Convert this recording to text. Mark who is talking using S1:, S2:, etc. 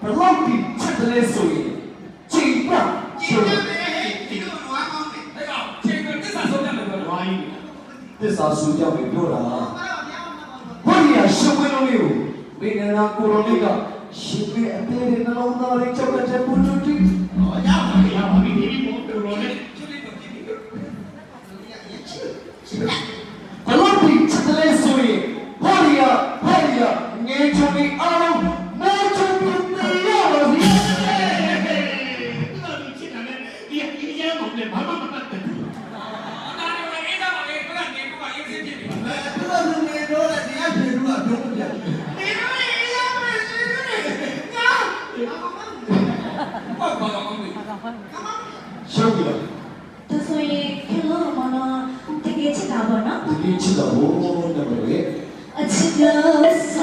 S1: ဘလောက်ဒီချက်တလဲဆိုရင်ချိန်ပြချိန်ပြ
S2: ဒီလိုလွားကောင်းတယ်အဲ့တော့ချိန်ပြသစ္စာဆုံးတယ်ပြောလွားကြီး
S1: သစ္စာဆိုကြမယ်ပြောတာဘုရားရှင်ဝင်းလုံးလေးကိုဘယ်နဲ့လားကိုရိုလေးကရှင်ပြအသေးတဲ့နှလုံးသားလေးကြောက်တဲ့ပူတူတီ
S2: ဟောရပါပြီဒီဘုံတော်တော်လေးချစ်လေးတော့ကြည့်ပြီး
S1: ဘလောက်ဒီချက်တလဲဆိုရင်ဘုရားငေချုံလေးအားလုံးမောချုံပြီးနေရပါစီ
S2: ဘာမှမတတ်ဘူး။ဒါနဲ့အေးသားပါလေဘယ်ကနေကရေးစစ်ဖြစ်ပြီ။သူကလူငယ်တော့လည်းတရားပြေလို့ကပြောမပြဘူး။ဒီလိုလေအေးသားပါလေ။ညာ။ဘာကောင်းလဲ။
S1: ရှောက်ကြည့်
S3: ဒါဆိုရင်ခင်ဗျားတို့ကတော့တကယ်ချစ်တာပေါ့နော်
S1: ဒီချစ်တော့ဘိုးနဲ့ပဲ
S3: အချစ်လို့ဆ